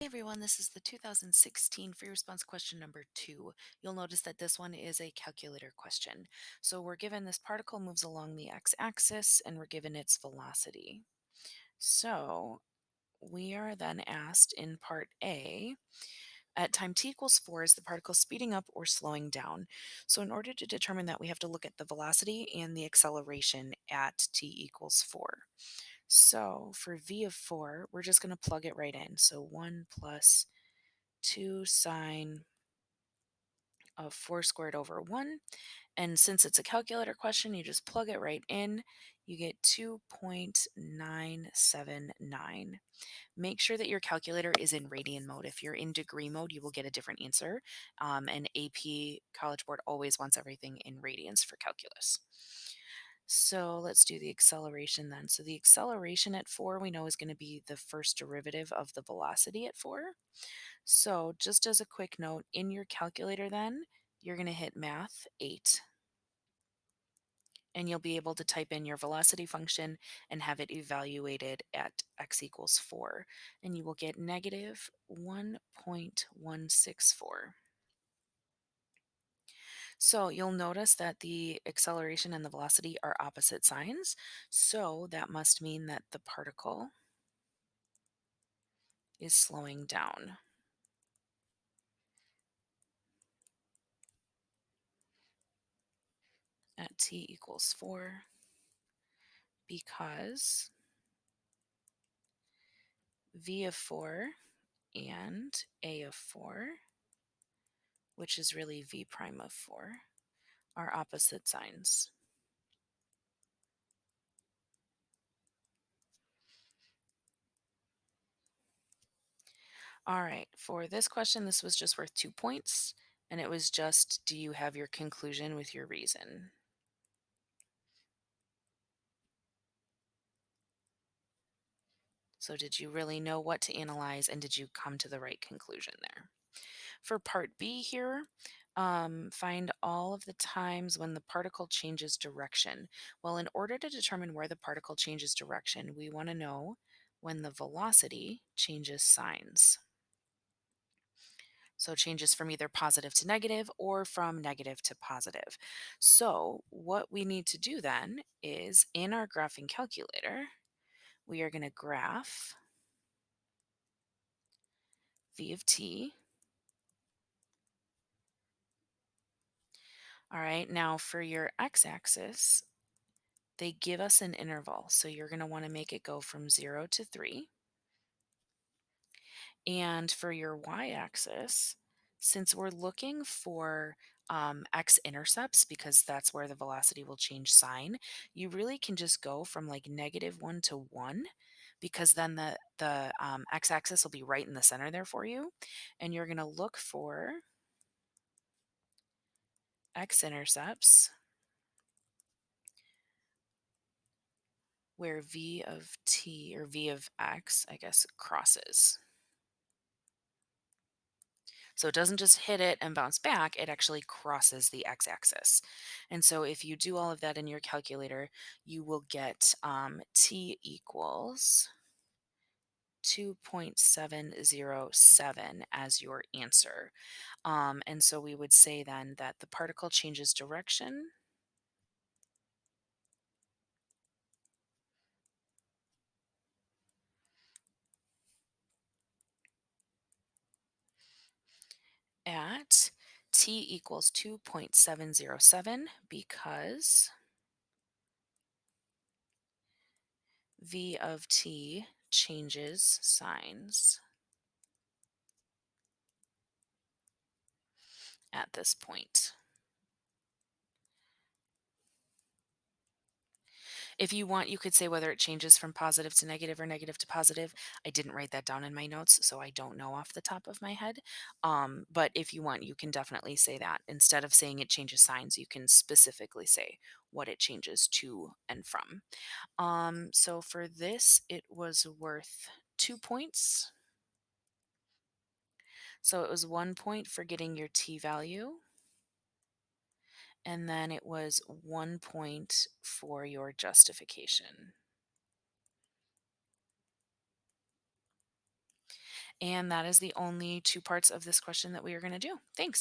Everyone, this is the 2016 free response question number 2. You'll notice that this one is a calculator question. So we're given this particle moves along the x-axis and we're given its velocity. So we are then asked in part A, at time t equals 4, is the particle speeding up or slowing down? So in order to determine that, we have to look at the velocity and the acceleration at t equals 4. So for v of 4, we're just going to plug it right in. So 1 plus 2 sine of 4 squared over 1. And since it's a calculator question, you just plug it right in. You get 2.979. Make sure that your calculator is in radian mode. If you're in degree mode, you will get a different answer. And AP College Board always wants everything in radians for calculus. So let's do the acceleration then. So the acceleration at 4 we know is going to be the first derivative of the velocity at 4. So just as a quick note, in your calculator then, you're going to hit Math 8, and you'll be able to type in your velocity function and have it evaluated at x equals 4, and you will get negative 1.164. So you'll notice that the acceleration and the velocity are opposite signs, so that must mean that the particle is slowing down at t equals 4 because v of 4 and a of 4, which is really v prime of 4, are opposite signs. All right, for this question, this was just worth 2 points, and it was just, do you have your conclusion with your reason? So did you really know what to analyze, and did you come to the right conclusion there? For part B here, find all of the times when the particle changes direction. Well, in order to determine where the particle changes direction, we want to know when the velocity changes signs. So it changes from either positive to negative or from negative to positive. So what we need to do then is in our graphing calculator, we are going to graph v of t. All right, now for your x-axis, they give us an interval. So you're going to want to make it go from 0 to 3. And for your y-axis, since we're looking for x-intercepts, because that's where the velocity will change sign, you really can just go from like -1 to 1, because then the x-axis will be right in the center there for you. And you're going to look for x-intercepts where v of t, or v of x, I guess, crosses. So it doesn't just hit it and bounce back, it actually crosses the x-axis. And so if you do all of that in your calculator, you will get t equals 2.707 as your answer. And so we would say then that the particle changes direction at t equals 2.707 because v of t changes signs at this point. If you want, you could say whether it changes from positive to negative or negative to positive. I didn't write that down in my notes, so I don't know off the top of my head. But if you want, you can definitely say that. Instead of saying it changes signs, you can specifically say what it changes to and from. So for this, it was worth 2 points. So it was 1 point for getting your t value, and then it was 1 point for your justification. And that is the only two parts of this question that we are going to do. Thanks.